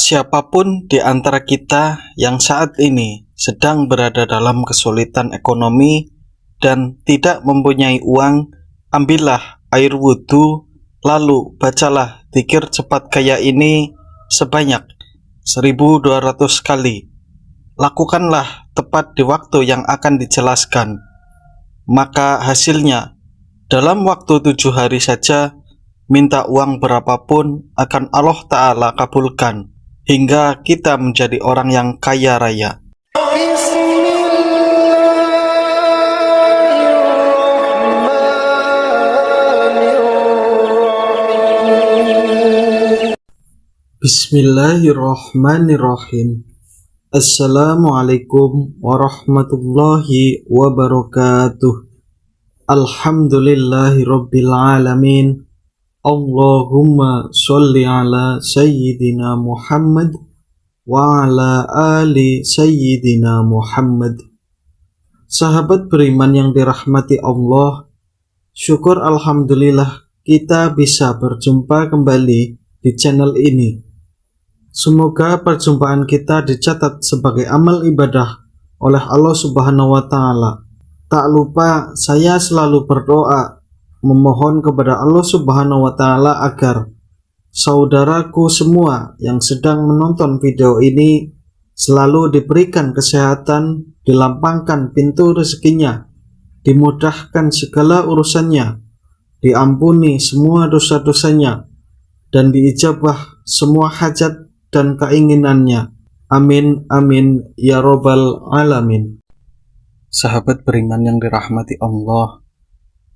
Siapapun di antara kita yang saat ini sedang berada dalam kesulitan ekonomi dan tidak mempunyai uang, ambillah air wudhu, lalu bacalah dzikir cepat kaya ini sebanyak 1200 kali. Lakukanlah tepat di waktu yang akan dijelaskan. Maka hasilnya, dalam waktu 7 hari saja, minta uang berapapun akan Allah Ta'ala kabulkan, hingga kita menjadi orang yang kaya raya. Bismillahirrahmanirrahim. Assalamualaikum warahmatullahi wabarakatuh. Alhamdulillahi rabbil alamin. Allahumma sholli ala sayyidina Muhammad wa ala ali sayyidina Muhammad. Sahabat beriman yang dirahmati Allah, syukur alhamdulillah kita bisa berjumpa kembali di channel ini. Semoga perjumpaan kita dicatat sebagai amal ibadah oleh Allah Subhanahu wa Ta'ala. Tak lupa saya selalu berdoa memohon kepada Allah Subhanahu wa Ta'ala agar saudaraku semua yang sedang menonton video ini selalu diberikan kesehatan, dilapangkan pintu rezekinya, dimudahkan segala urusannya, diampuni semua dosa-dosanya, dan diijabah semua hajat dan keinginannya. Amin amin ya robbal alamin. Sahabat beriman yang dirahmati Allah,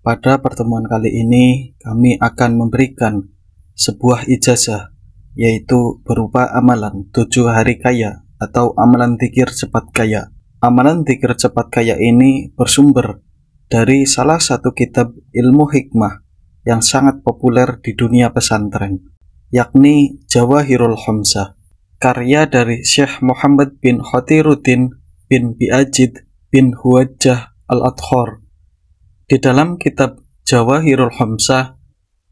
pada pertemuan kali ini kami akan memberikan sebuah ijazah, yaitu berupa amalan 7 hari kaya atau amalan dzikir cepat kaya. Amalan dzikir cepat kaya ini bersumber dari salah satu kitab ilmu hikmah yang sangat populer di dunia pesantren, yakni Jawahirul Khamsah, karya dari Syekh Muhammad bin Khotiruddin bin Biajid bin Huwajjah al-Adkhar. Di dalam kitab Jawahirul Khamsah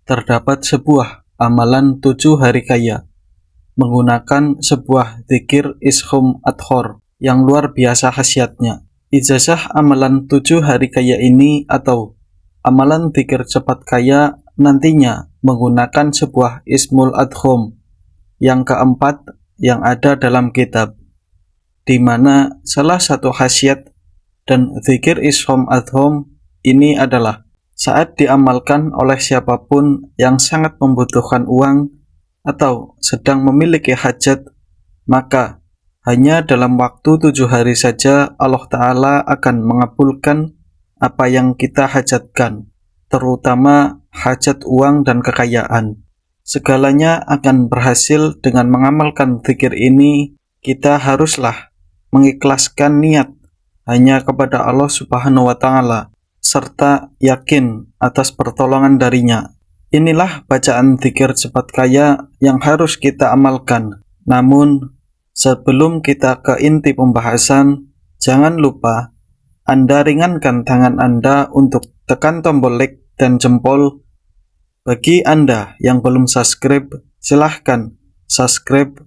terdapat sebuah amalan 7 hari kaya menggunakan sebuah dzikir Ishum Adkhar yang luar biasa khasiatnya. Ijazah amalan 7 hari kaya ini atau amalan dzikir cepat kaya nantinya menggunakan sebuah Ismul Adkham yang keempat yang ada dalam kitab, di mana salah satu khasiat dan dzikir Ishum Adkham ini adalah saat diamalkan oleh siapapun yang sangat membutuhkan uang atau sedang memiliki hajat, maka hanya dalam waktu 7 hari saja Allah Ta'ala akan mengabulkan apa yang kita hajatkan, terutama hajat uang dan kekayaan. Segalanya akan berhasil dengan mengamalkan dzikir ini. Kita haruslah mengikhlaskan niat hanya kepada Allah Subhanahu wa Ta'ala, serta yakin atas pertolongan darinya. Inilah bacaan dzikir cepat kaya yang harus kita amalkan. Namun, sebelum kita ke inti pembahasan, jangan lupa Anda ringankan tangan Anda untuk tekan tombol like dan jempol. Bagi Anda yang belum subscribe, silahkan subscribe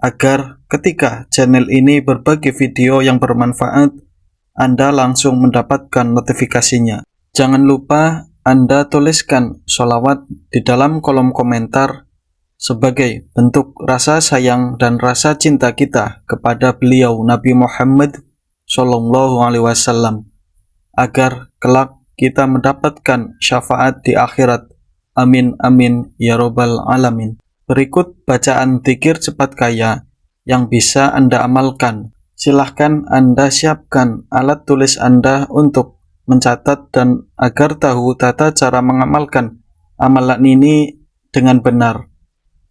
agar ketika channel ini berbagi video yang bermanfaat, Anda langsung mendapatkan notifikasinya. Jangan lupa Anda tuliskan sholawat di dalam kolom komentar sebagai bentuk rasa sayang dan rasa cinta kita kepada beliau Nabi Muhammad Sallallahu Alaihi Wasallam, agar kelak kita mendapatkan syafaat di akhirat. Amin amin ya robbal alamin. Berikut bacaan dzikir cepat kaya yang bisa Anda amalkan. Silahkan Anda siapkan alat tulis Anda untuk mencatat dan agar tahu tata cara mengamalkan amalan ini dengan benar,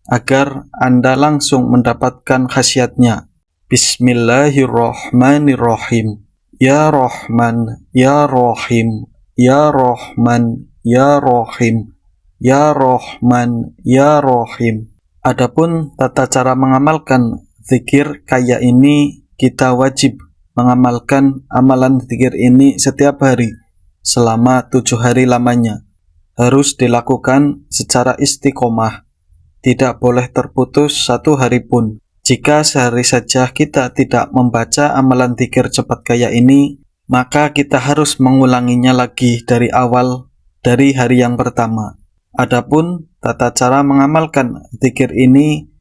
agar Anda langsung mendapatkan khasiatnya. Bismillahirrahmanirrahim. Ya Rahman, Ya Rahim, Ya Rahman, Ya Rahim, Ya Rahman, Ya Rahim. Adapun tata cara mengamalkan dzikir kaya ini, kita wajib mengamalkan amalan dzikir ini setiap hari selama 7 hari lamanya. Harus dilakukan secara istiqomah, tidak boleh terputus 1 hari pun. Jika sehari saja kita tidak membaca amalan dzikir cepat kaya ini, maka kita harus mengulanginya lagi dari awal, dari hari yang pertama. Adapun tata cara mengamalkan dzikir ini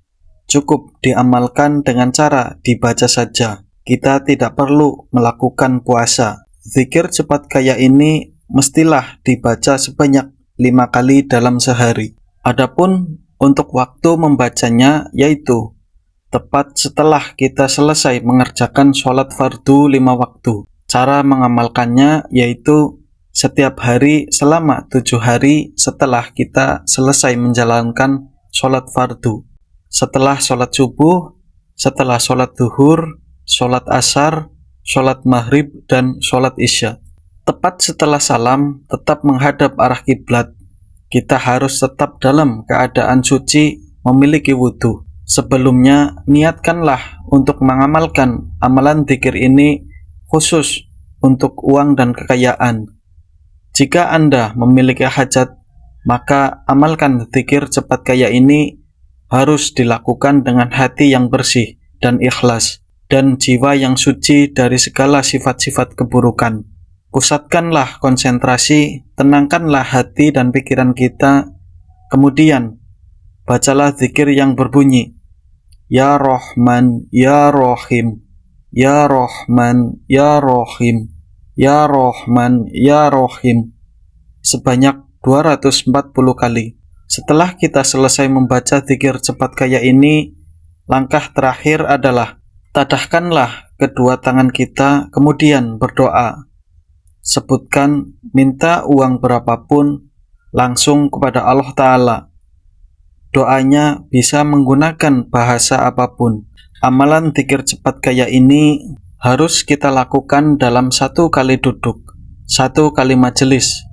cukup diamalkan dengan cara dibaca saja. Kita tidak perlu melakukan puasa. Dzikir cepat kaya ini mestilah dibaca sebanyak 5 kali dalam sehari. Adapun untuk waktu membacanya yaitu tepat setelah kita selesai mengerjakan sholat fardu 5 waktu. Cara mengamalkannya yaitu setiap hari selama 7 hari setelah kita selesai menjalankan sholat fardu. Setelah sholat subuh, setelah sholat duhur, sholat asar, sholat maghrib, dan sholat isya. Tepat setelah salam, tetap menghadap arah kiblat. Kita harus tetap dalam keadaan suci, memiliki wudhu. Sebelumnya, niatkanlah untuk mengamalkan amalan dzikir ini khusus untuk uang dan kekayaan. Jika Anda memiliki hajat, maka amalkan dzikir cepat kaya ini harus dilakukan dengan hati yang bersih dan ikhlas, dan jiwa yang suci dari segala sifat-sifat keburukan. Pusatkanlah konsentrasi, tenangkanlah hati dan pikiran kita, kemudian bacalah dzikir yang berbunyi, Ya Rahman, Ya Rahim, Ya Rahman, Ya Rahim, Ya Rahman, Ya Rahim, sebanyak 240 kali. Setelah kita selesai membaca dzikir cepat kaya ini, langkah terakhir adalah tadahkanlah kedua tangan kita, kemudian berdoa. Sebutkan minta uang berapapun langsung kepada Allah Ta'ala. Doanya bisa menggunakan bahasa apapun. Amalan dzikir cepat kaya ini harus kita lakukan dalam 1 kali duduk, 1 kali majelis.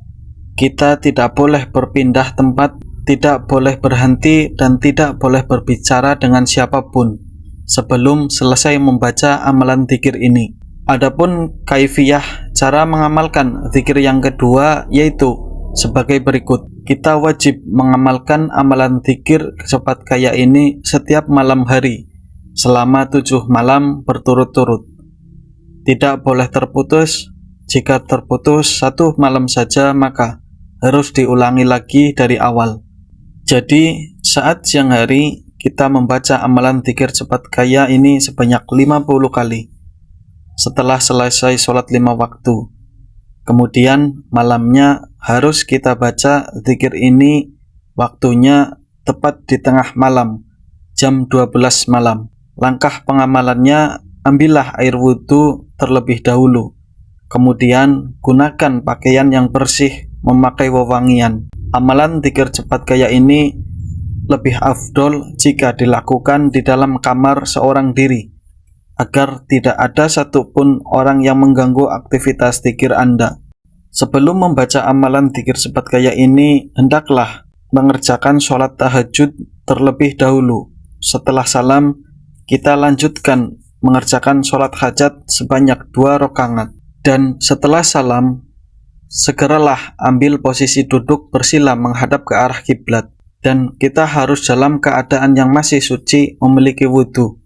Kita tidak boleh berpindah tempat, tidak boleh berhenti, dan tidak boleh berbicara dengan siapapun sebelum selesai membaca amalan dzikir ini. Adapun kaifiyah cara mengamalkan dzikir yang kedua yaitu sebagai berikut. Kita wajib mengamalkan amalan dzikir cepat kaya ini setiap malam hari selama 7 malam berturut-turut. Tidak boleh terputus. Jika terputus 1 malam saja, maka harus diulangi lagi dari awal. Jadi, saat siang hari, kita membaca amalan dzikir cepat kaya ini sebanyak 50 kali. Setelah selesai sholat 5 waktu. Kemudian, malamnya harus kita baca dzikir ini waktunya tepat di tengah malam, jam 12 malam. Langkah pengamalannya, ambillah air wudhu terlebih dahulu. Kemudian, gunakan pakaian yang bersih, memakai wewangian. Amalan dzikir cepat kaya ini lebih afdol jika dilakukan di dalam kamar seorang diri, agar tidak ada satupun orang yang mengganggu aktivitas dzikir Anda. Sebelum membaca amalan dzikir cepat kaya ini, hendaklah mengerjakan sholat tahajud terlebih dahulu. Setelah salam, kita lanjutkan mengerjakan sholat hajat sebanyak 2 rakaat. Dan setelah salam, segeralah ambil posisi duduk bersila menghadap ke arah kiblat. Dan kita harus dalam keadaan yang masih suci, memiliki wudhu.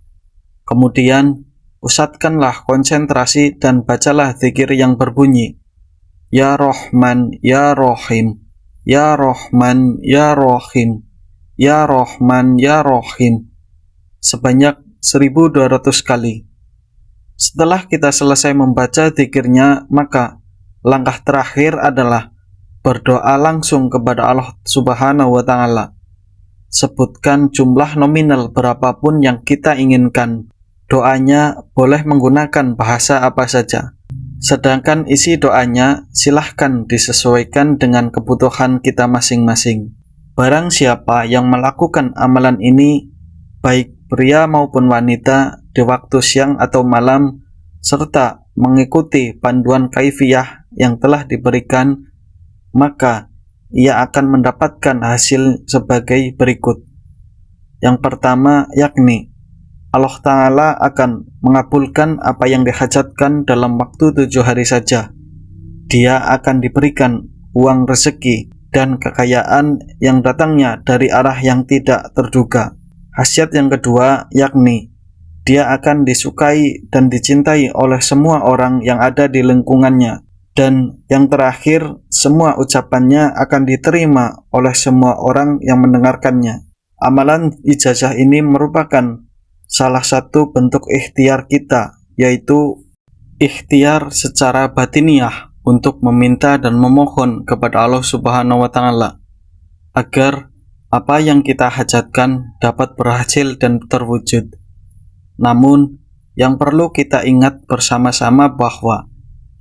Kemudian, pusatkanlah konsentrasi dan bacalah dzikir yang berbunyi, Ya Rahman, Ya Rahim, Ya Rahman, Ya Rahim, Ya Rahman, Ya Rahim, sebanyak 1200 kali. Setelah kita selesai membaca dzikirnya, maka langkah terakhir adalah berdoa langsung kepada Allah Subhanahu wa Ta'ala. Sebutkan jumlah nominal berapapun yang kita inginkan. Doanya boleh menggunakan bahasa apa saja. Sedangkan isi doanya silahkan disesuaikan dengan kebutuhan kita masing-masing. Barang siapa yang melakukan amalan ini, baik pria maupun wanita, di waktu siang atau malam, serta mengikuti panduan kaifiyah yang telah diberikan, maka ia akan mendapatkan hasil sebagai berikut. Yang pertama yakni Allah Ta'ala akan mengabulkan apa yang dihajatkan dalam waktu 7 hari saja. Dia akan diberikan uang rezeki dan kekayaan yang datangnya dari arah yang tidak terduga. Khasiat yang kedua yakni dia akan disukai dan dicintai oleh semua orang yang ada di lingkungannya. Dan yang terakhir, semua ucapannya akan diterima oleh semua orang yang mendengarkannya. Amalan ijazah ini merupakan salah satu bentuk ikhtiar kita, yaitu ikhtiar secara batiniah untuk meminta dan memohon kepada Allah Subhanahu wa Ta'ala agar apa yang kita hajatkan dapat berhasil dan terwujud. Namun, yang perlu kita ingat bersama-sama bahwa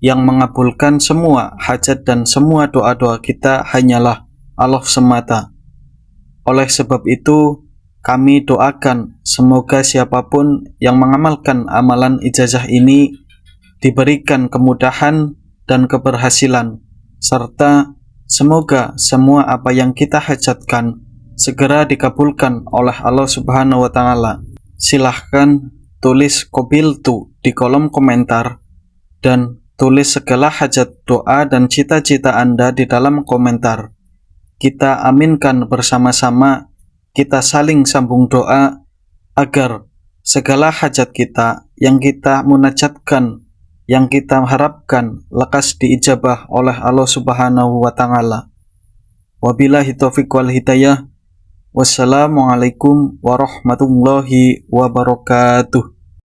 yang mengabulkan semua hajat dan semua doa-doa kita hanyalah Allah semata. Oleh sebab itu, kami doakan semoga siapapun yang mengamalkan amalan ijazah ini diberikan kemudahan dan keberhasilan, serta semoga semua apa yang kita hajatkan segera dikabulkan oleh Allah Subhanahu wa Ta'ala. Silahkan tulis qabiltu di kolom komentar dan tulis segala hajat doa dan cita-cita Anda di dalam komentar. Kita aminkan bersama-sama, kita saling sambung doa agar segala hajat kita yang kita munajatkan, yang kita harapkan lekas diijabah oleh Allah Subhanahu wa Ta'ala. Wabillahi taufiq wal hidayah. Wassalamualaikum warahmatullahi wabarakatuh.